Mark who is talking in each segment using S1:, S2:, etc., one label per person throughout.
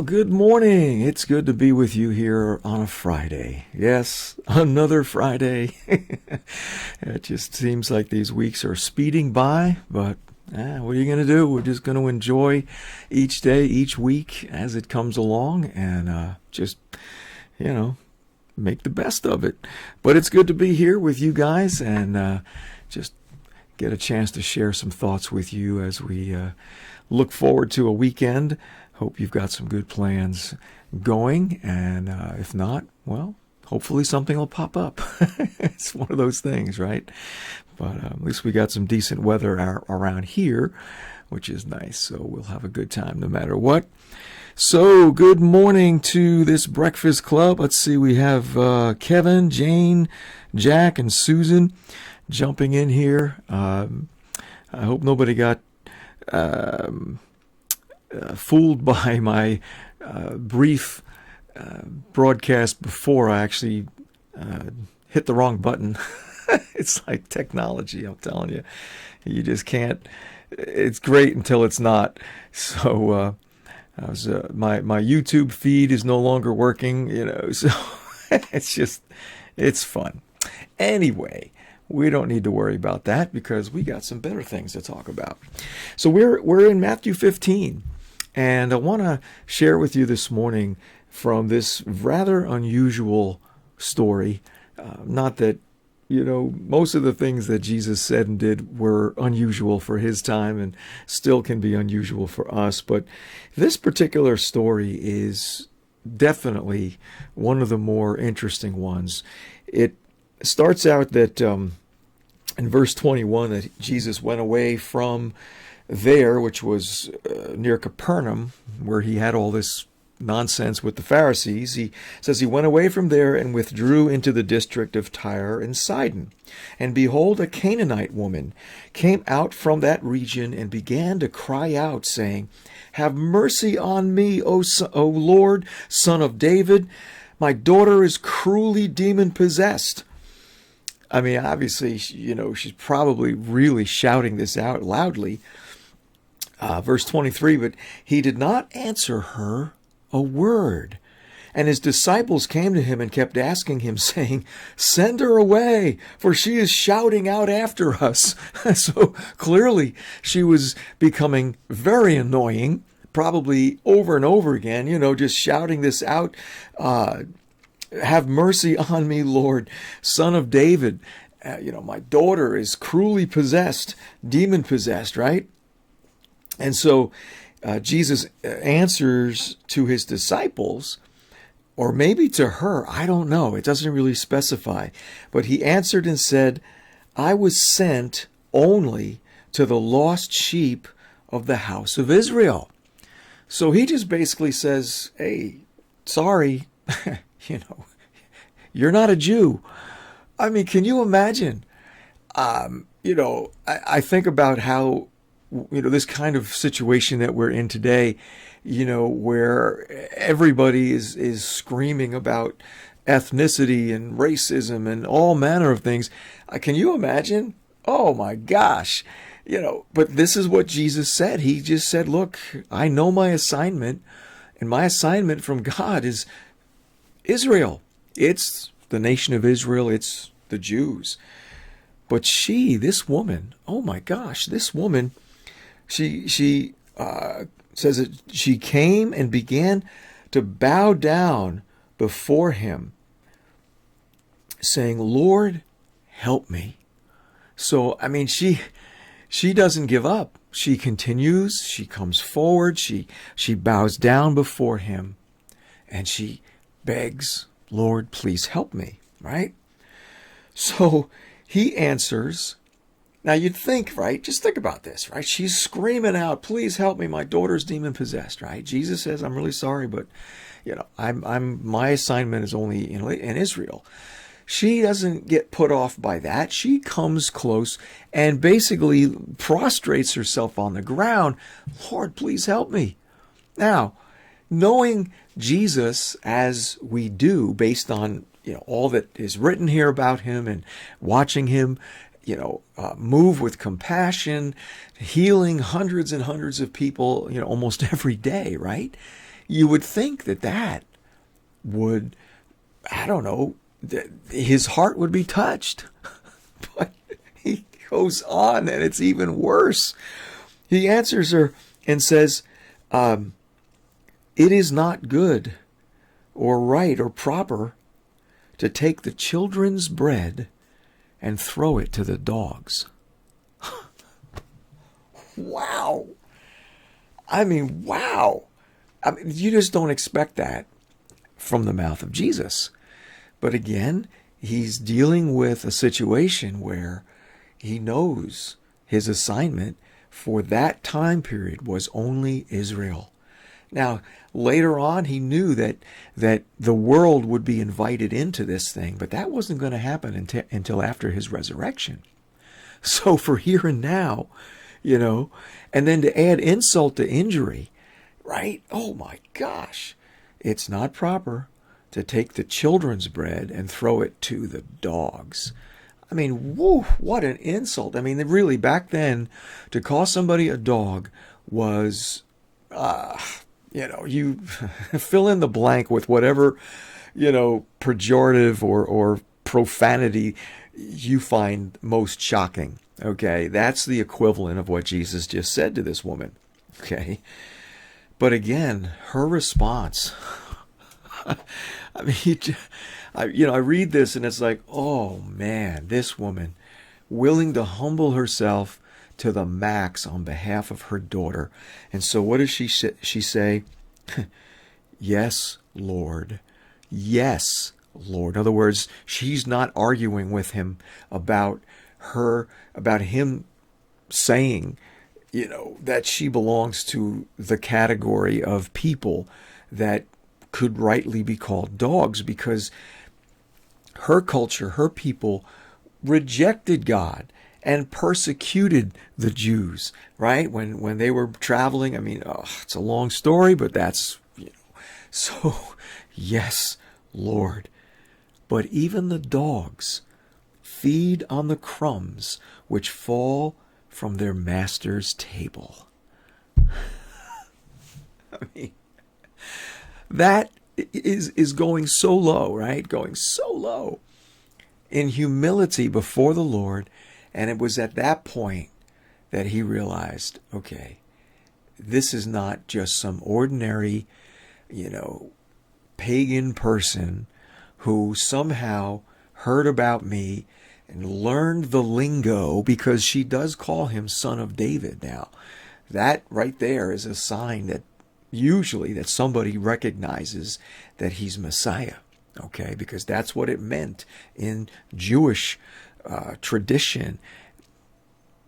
S1: Good morning. It's good to be with you here on a Friday. Yes, another Friday. It just seems like these weeks are speeding by, but what are you going to do? We're just going to enjoy each day, each week as it comes along and just, make the best of it. But it's good to be here with you guys and just get a chance to share some thoughts with you as we look forward to a weekend. Hope you've got some good plans going, and if not, well, hopefully something will pop up. It's one of those things, right? But at least we got some decent weather around here, which is nice, so we'll have a good time no matter what. So, good morning to this breakfast club. Let's see, we have Kevin, Jane, Jack, and Susan jumping in here. I hope nobody got fooled by my brief broadcast before I actually hit the wrong button. It's like technology, I'm telling you. You just can't. It's great until it's not. So my YouTube feed is no longer working, so it's fun. Anyway, we don't need to worry about that because we got some better things to talk about. So we're in Matthew 15. And I want to share with you this morning from this rather unusual story. Not that, most of the things that Jesus said and did were unusual for his time and still can be unusual for us. But this particular story is definitely one of the more interesting ones. It starts out that in verse 21 that Jesus went away from there, which was near Capernaum, where he had all this nonsense with the Pharisees. He says he went away from there and withdrew into the district of Tyre and Sidon. And behold, a Canaanite woman came out from that region and began to cry out, saying, "Have mercy on me, O Lord, Son of David. My daughter is cruelly demon-possessed." I mean, obviously, she's probably really shouting this out loudly. Verse 23, but he did not answer her a word. And his disciples came to him and kept asking him, saying, "Send her away, for she is shouting out after us." So clearly she was becoming very annoying, probably over and over again, just shouting this out. "Have mercy on me, Lord, Son of David. My daughter is cruelly possessed, demon-possessed," right? And so Jesus answers to his disciples, or maybe to her, I don't know. It doesn't really specify. But he answered and said, "I was sent only to the lost sheep of the house of Israel." So he just basically says, hey, sorry, you're not a Jew. I mean, can you imagine? I think about how this kind of situation that we're in today, where everybody is screaming about ethnicity and racism and all manner of things. Can you imagine? Oh my gosh. But this is what Jesus said. He just said, look, I know my assignment, and my assignment from God is Israel. It's the nation of Israel. It's the Jews. But this woman, oh my gosh, this woman, she says that she came and began to bow down before him, saying, "Lord, help me." So, I mean, she doesn't give up. She continues. She comes forward. She bows down before him, and she begs, "Lord, please help me." Right? So he answers. Now you'd think, right? Just think about this, right? She's screaming out, "Please help me! My daughter's demon-possessed." Right? Jesus says, "I'm really sorry, but my assignment is only in Israel." She doesn't get put off by that. She comes close and basically prostrates herself on the ground. "Lord, please help me." Now, knowing Jesus as we do, based on all that is written here about him and watching him, move with compassion, healing hundreds and hundreds of people, almost every day, right? you would think that that would, I don't know, his heart would be touched. But he goes on, and it's even worse. He answers her and says, it is not good or right or proper to take the children's bread and throw it to the dogs. Wow. I mean, wow. I mean, you just don't expect that from the mouth of Jesus. But again, he's dealing with a situation where he knows his assignment for that time period was only Israel. Now, later on, he knew that the world would be invited into this thing, but that wasn't going to happen until after his resurrection. So for here and now, and then to add insult to injury, right? Oh my gosh. It's not proper to take the children's bread and throw it to the dogs. I mean, woo, what an insult. I mean, really, back then, to call somebody a dog was, you fill in the blank with whatever, pejorative or profanity you find most shocking. Okay, that's the equivalent of what Jesus just said to this woman. Okay, but again, her response, I mean, I read this and it's like, oh man, this woman willing to humble herself to the max on behalf of her daughter. And so what does she say? Yes, Lord. Yes, Lord. In other words, she's not arguing with him about him saying, that she belongs to the category of people that could rightly be called dogs, because her culture, her people rejected God and persecuted the Jews, right? When they were traveling, I mean, it's a long story, but that's, so yes, Lord. But even the dogs feed on the crumbs which fall from their master's table. I mean, that is going so low, right? Going so low in humility before the Lord. And it was at that point that he realized, okay, this is not just some ordinary, pagan person who somehow heard about me and learned the lingo, because she does call him Son of David now. That right there is a sign that usually that somebody recognizes that he's Messiah, okay? Because that's what it meant in Jewish tradition.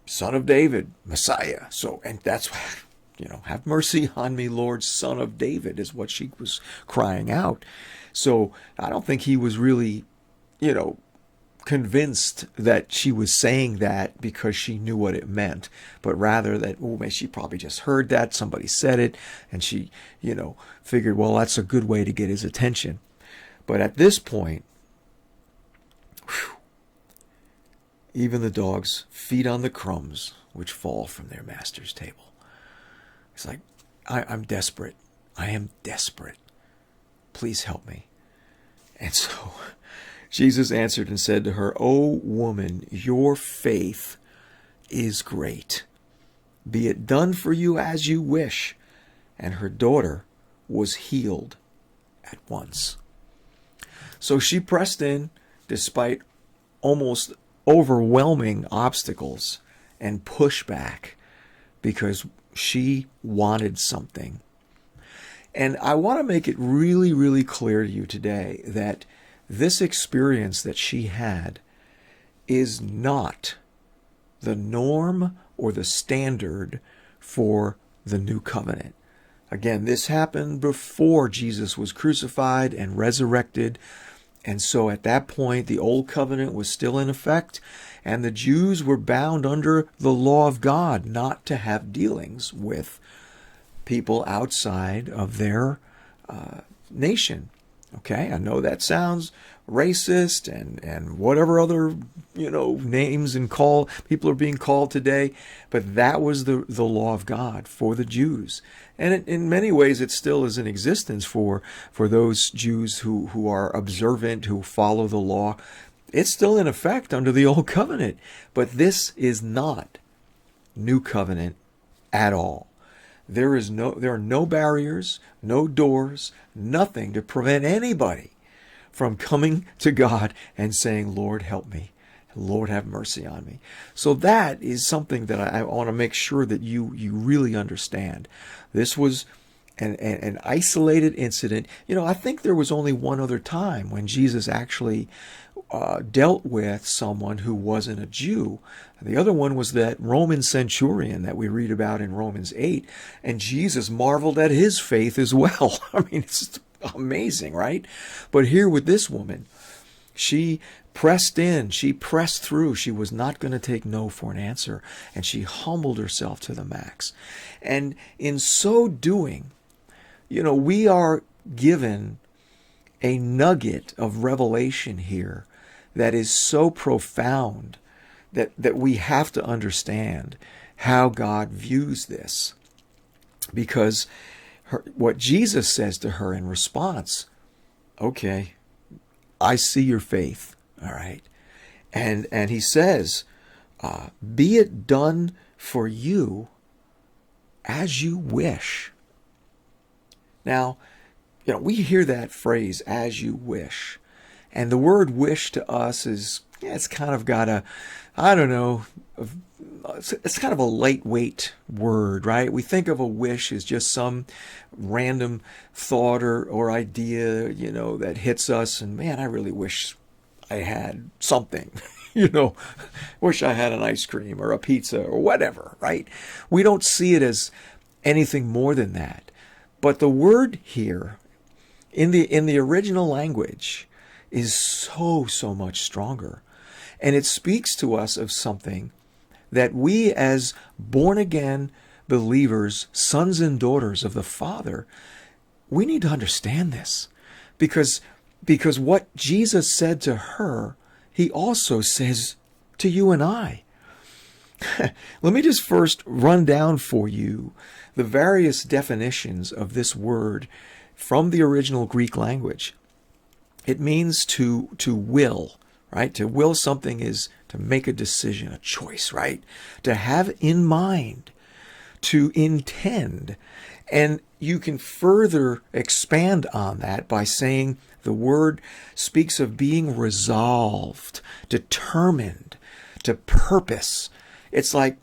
S1: Son of David, Messiah. So, and that's, have mercy on me, Lord, Son of David, is what she was crying out. So I don't think he was really, convinced that she was saying that because she knew what it meant, but rather that, she probably just heard that, somebody said it, and she, figured, well, that's a good way to get his attention. But at this point, even the dogs feed on the crumbs which fall from their master's table. It's like, I'm desperate. I am desperate. Please help me. And so Jesus answered and said to her, O woman, your faith is great. Be it done for you as you wish. And her daughter was healed at once. So she pressed in despite almost overwhelming obstacles and pushback, because she wanted something. And I want to make it really, really clear to you today that this experience that she had is not the norm or the standard for the new covenant. Again, this happened before Jesus was crucified and resurrected. And so at that point, the old covenant was still in effect, and the Jews were bound under the law of God not to have dealings with people outside of their nation. Okay, I know that sounds racist and whatever other, names and call people are being called today, but that was the law of God for the Jews. And in many ways it still is in existence for those Jews who are observant, who follow the law. It's still in effect under the old covenant, but this is not new covenant at all. There are no barriers, no doors, nothing to prevent anybody from coming to God and saying, Lord, help me. Lord, have mercy on me. So that is something that I want to make sure that you really understand. This was an isolated incident. I think there was only one other time when Jesus actually dealt with someone who wasn't a Jew. The other one was that Roman centurion that we read about in Romans 8, and Jesus marveled at his faith as well. I mean, it's amazing, right? But here with this woman, she pressed in, she pressed through. She was not going to take no for an answer, and she humbled herself to the max. And in so doing, we are given a nugget of revelation here that is so profound that we have to understand how God views this. Because what Jesus says to her in response, okay, I see your faith, all right? And he says, be it done for you as you wish. Now, we hear that phrase, as you wish. And the word wish to us is, it's kind of got a, I don't know, it's kind of a lightweight word, right? We think of a wish as just some random thought or idea, that hits us. And man, I really wish I had something, wish I had an ice cream or a pizza or whatever, right? We don't see it as anything more than that. But the word here in the original language is so much stronger. And it speaks to us of something that we as born-again believers, sons and daughters of the Father, we need to understand this. Because what Jesus said to her, he also says to you and I. Let me just first run down for you the various definitions of this word from the original Greek language. It means to will, right? To will something is to make a decision, a choice, right? To have in mind, to intend. And you can further expand on that by saying the word speaks of being resolved, determined, to purpose. It's like,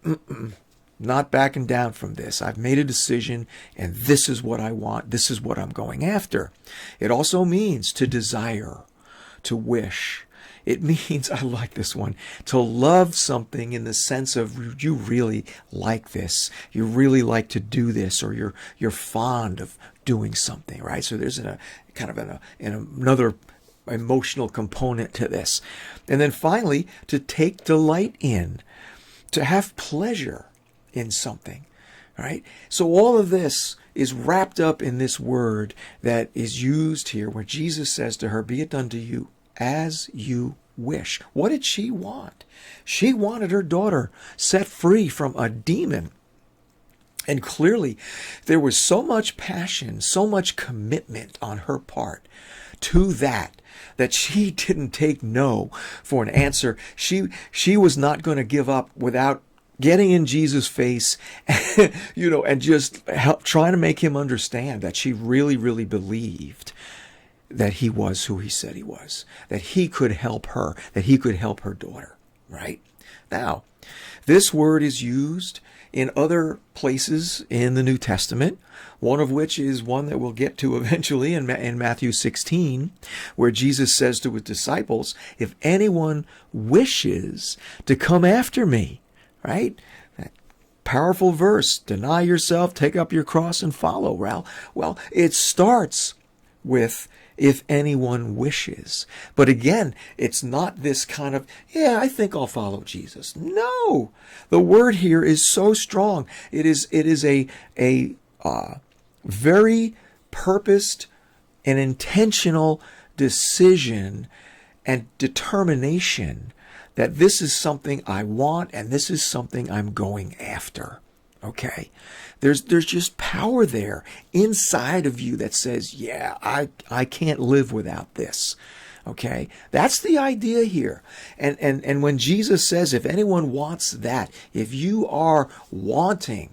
S1: not backing down from this. I've made a decision, and this is what I want. This is what I'm going after. It also means to desire, to wish. It means, I like this one, to love something in the sense of you really like this. You really like to do this, or you're fond of doing something, right? So there's another emotional component to this. And then finally, to take delight in, to have pleasure in something, right? So all of this is wrapped up in this word that is used here where Jesus says to her, be it done to you as you wish. What did she want? She wanted her daughter set free from a demon. And clearly there was so much passion, so much commitment on her part to that she didn't take no for an answer. She was not going to give up without getting in Jesus' face, and just trying to make him understand that she really, really believed that he was who he said he was, that he could help her, that he could help her daughter, right? Now, this word is used in other places in the New Testament, one of which is one that we'll get to eventually in Matthew 16, where Jesus says to his disciples, if anyone wishes to come after me, right? That powerful verse, deny yourself, take up your cross and follow. Well, it starts with if anyone wishes. But again, it's not this kind of, I think I'll follow Jesus. No, the word here is so strong. It is a very purposed an intentional decision and determination that this is something I want and this is something I'm going after. Okay? There's just power there inside of you that says, yeah, I can't live without this. Okay? That's the idea here. And when Jesus says, if anyone wants that, if you are wanting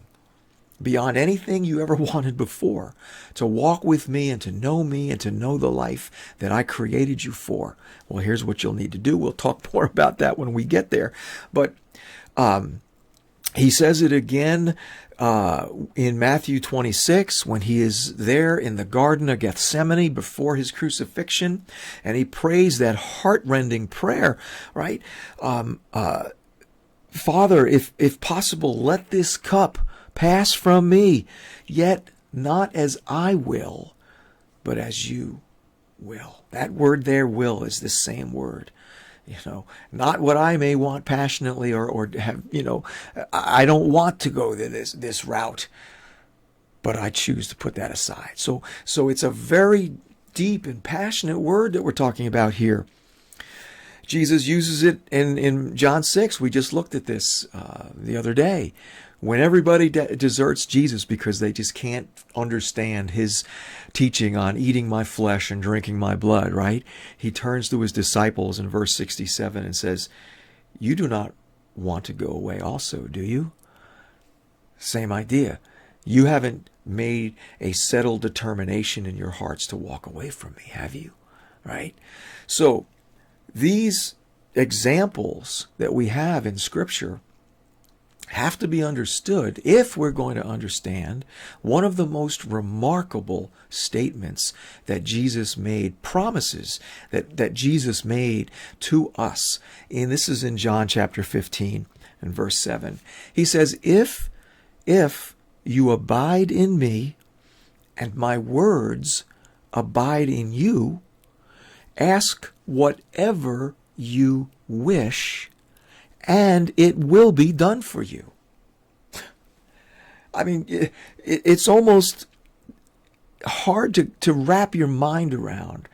S1: beyond anything you ever wanted before, to walk with me and to know the life that I created you for, well, here's what you'll need to do. We'll talk more about that when we get there. But he says it again in Matthew 26 when he is there in the Garden of Gethsemane before his crucifixion, and he prays that heart-rending prayer, right? Father, if possible, let this cup pass from me, yet not as I will, but as you will. That word there, will, is the same word. Not what I may want passionately or have, I don't want to go this route, but I choose to put that aside. So it's a very deep and passionate word that we're talking about here. Jesus uses it in John 6. We just looked at this the other day. When everybody deserts Jesus because they just can't understand his teaching on eating my flesh and drinking my blood, right? He turns to his disciples in verse 67 and says, you do not want to go away also, do you? Same idea. You haven't made a settled determination in your hearts to walk away from me, have you? Right? So these examples that we have in Scripture have to be understood if we're going to understand one of the most remarkable statements that Jesus made, promises that Jesus made to us. And this is in John chapter 15 and verse 7. He says, if you abide in me and my words abide in you, ask whatever you wish, and it will be done for you. I mean, it's almost hard to wrap your mind around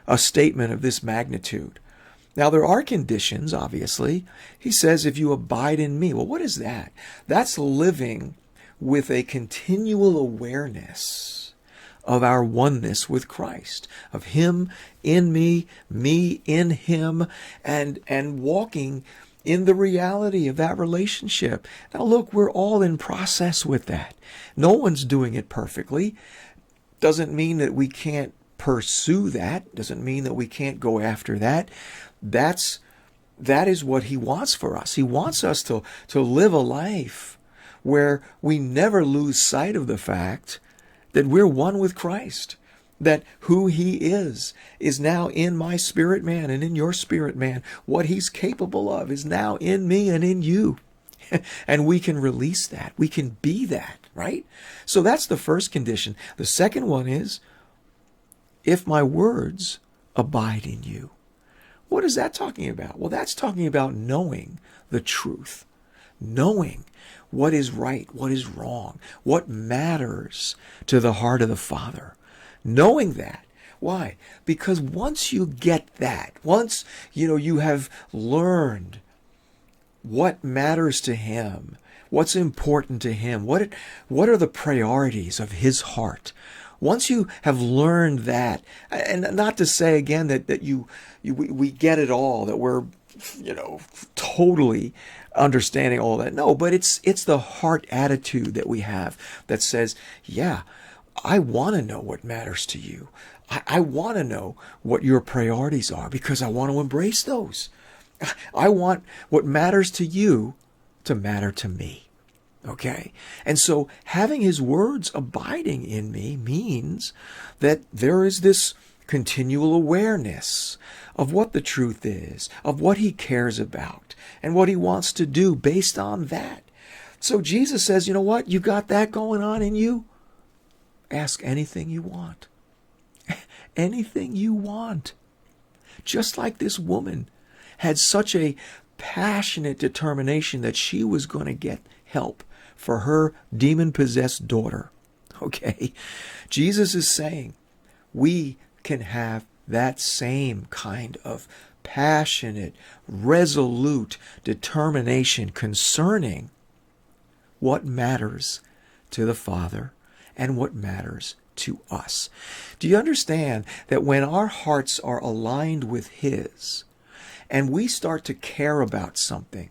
S1: a statement of this magnitude. Now, there are conditions, obviously. He says, if you abide in me. Well, what is that? That's living with a continual awareness of our oneness with Christ, of him in me in him, and walking in the reality of that relationship. Now look, we're all in process with that. No one's doing it perfectly. Doesn't mean that we can't pursue that. Doesn't mean that we can't go after that. That is what he wants for us. He wants us to live a life where we never lose sight of the fact that we're one with Christ, that who he is now in my spirit man and in your spirit man. What he's capable of is now in me and in you. And we can release that. We can be that, right? So that's the first condition. The second one is, if my words abide in you. What is that talking about? Well, that's talking about knowing the truth, knowing what is right, what is wrong, what matters to the heart of the Father. Knowing that. Why? Because once you get that, once you have learned what matters to him, what's important to him, what are the priorities of his heart, once you have learned that, and not to say again that we get it all, that we're totally understanding all that. No, but it's the heart attitude that we have that says, yeah, I want to know what matters to you. I want to know what your priorities are because I want to embrace those. I want what matters to you to matter to me. Okay? And so having his words abiding in me means that there is this continual awareness of what the truth is, of what he cares about, and what he wants to do based on that. So Jesus says, you know what? You got that going on in you? Ask anything you want. Anything you want. Just like this woman had such a passionate determination that she was going to get help for her demon-possessed daughter. Okay? Jesus is saying, we can have that same kind of passionate, resolute determination concerning what matters to the Father and what matters to us. Do you understand that when our hearts are aligned with His and we start to care about something,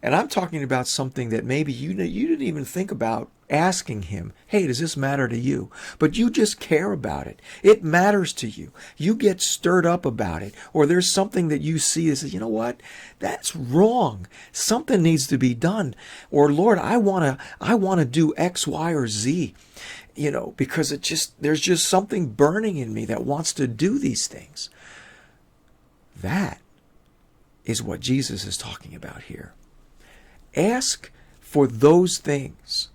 S1: and I'm talking about something that maybe you didn't even think about asking Him, hey, does this matter to you? But you just care about it. It matters to you. You get stirred up about it. Or there's something that you see that says, you know what? That's wrong. Something needs to be done. Or Lord, I want to do X, Y, or Z. Because there's just something burning in me that wants to do these things. That is what Jesus is talking about here. Ask for those things,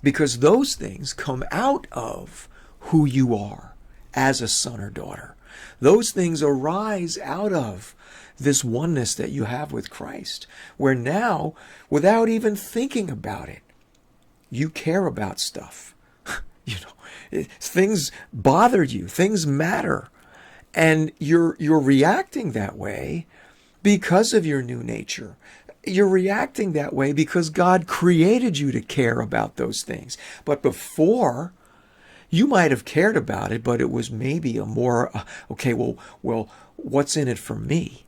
S1: because those things come out of who you are as a son or daughter. Those things arise out of this oneness that you have with Christ, where now, without even thinking about it, you care about stuff. Things bother you, things matter, and you're reacting that way because of your new nature. You're reacting that way because God created you to care about those things. But before, you might have cared about it, but it was maybe a more, okay, well, what's in it for me?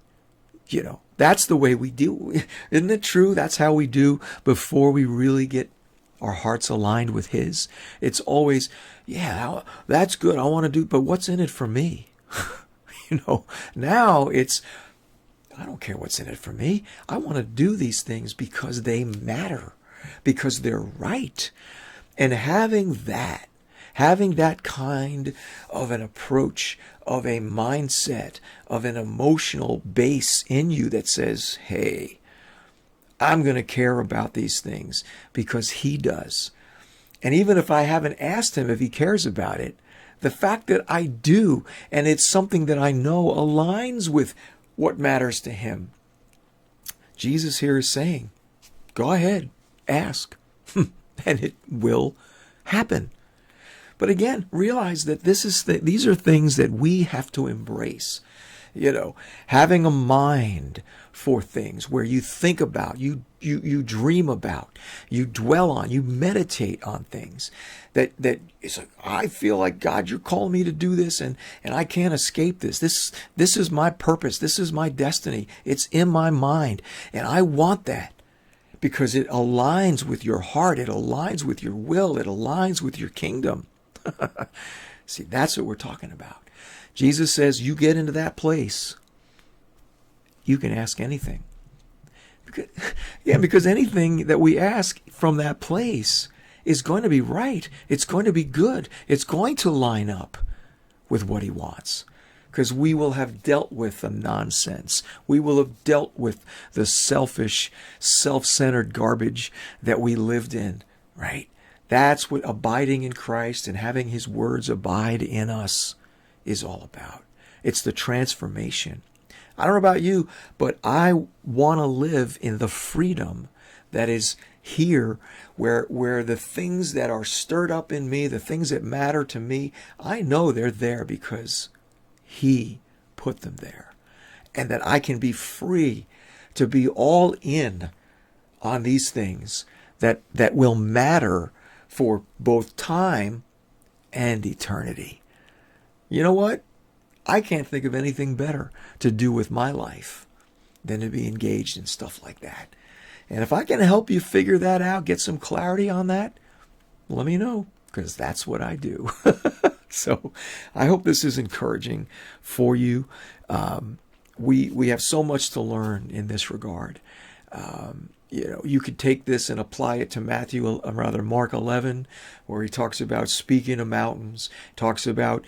S1: That's the way we do. Isn't it true? That's how we do before we really get our hearts aligned with His. It's always, yeah, that's good. I want to do, but what's in it for me? Now it's, I don't care what's in it for me. I want to do these things because they matter, because they're right. And having that kind of an approach, of a mindset, of an emotional base in you that says, hey, I'm going to care about these things because He does. And even if I haven't asked Him if He cares about it, the fact that I do, and it's something that I know aligns with what matters to Him. Jesus here is saying, go ahead, ask, and it will happen. But again, realize that these are things that we have to embrace. Having a mind for things where you think about, you dream about, you dwell on, you meditate on things that it's like, I feel like, God, you're calling me to do this, and I can't escape this. This is my purpose. This is my destiny. It's in my mind, and I want that because it aligns with your heart. It aligns with your will. It aligns with your kingdom. See, that's what we're talking about. Jesus says, you get into that place, you can ask anything. Because anything that we ask from that place is going to be right. It's going to be good. It's going to line up with what He wants. Because we will have dealt with the nonsense. We will have dealt with the selfish, self-centered garbage that we lived in, right? That's what abiding in Christ and having His words abide in us is all about. It's the transformation. I don't know about you, but I want to live in the freedom that is here, where the things that are stirred up in me, the things that matter to me, I know they're there because He put them there. And that I can be free to be all in on these things that will matter for both time and eternity. You know what? I can't think of anything better to do with my life than to be engaged in stuff like that. And if I can help you figure that out, get some clarity on that, let me know, because that's what I do. So I hope this is encouraging for you. We have so much to learn in this regard. You could take this and apply it to Mark 11, where He talks about speaking to mountains, talks about,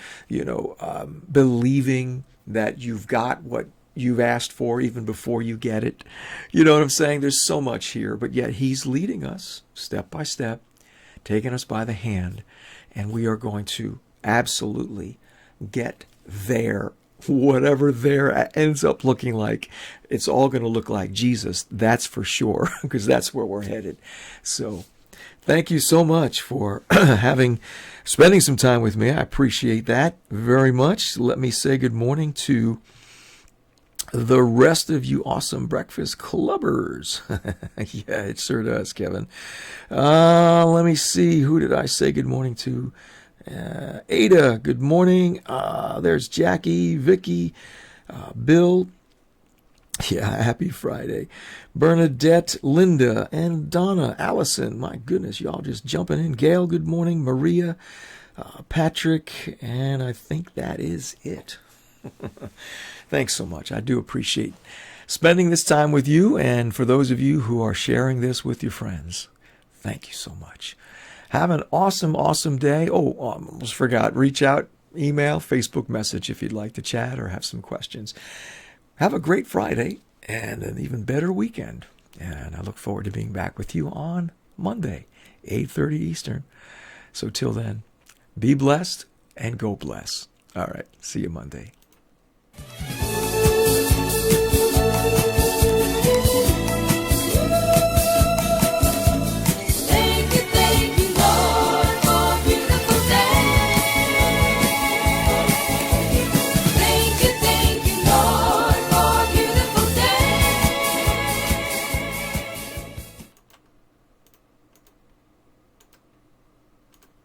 S1: believing that you've got what you've asked for even before you get it. You know what I'm saying? There's so much here, but yet He's leading us step by step, taking us by the hand, and we are going to absolutely get there. Whatever there ends up looking like, it's all going to look like Jesus, that's for sure, because that's where we're headed. So Thank you so much for spending some time with me. I appreciate that very much. Let me say good morning to the rest of you awesome breakfast clubbers. Yeah, it sure does, Kevin. Let me see. Who did I say good morning to? Ada, good morning. There's Jackie, Vicky, Bill. Yeah, happy Friday. Bernadette, Linda, and Donna, Allison. My goodness, y'all just jumping in. Gail, good morning. Maria, Patrick, and I think that is it. Thanks so much. I do appreciate spending this time with you, and for those of you who are sharing this with your friends, thank you so much. Have an awesome, awesome day. Oh, almost forgot. Reach out, email, Facebook message if you'd like to chat or have some questions. Have a great Friday and an even better weekend. And I look forward to being back with you on Monday, 8:30 Eastern. So till then, be blessed and go bless. All right. See you Monday.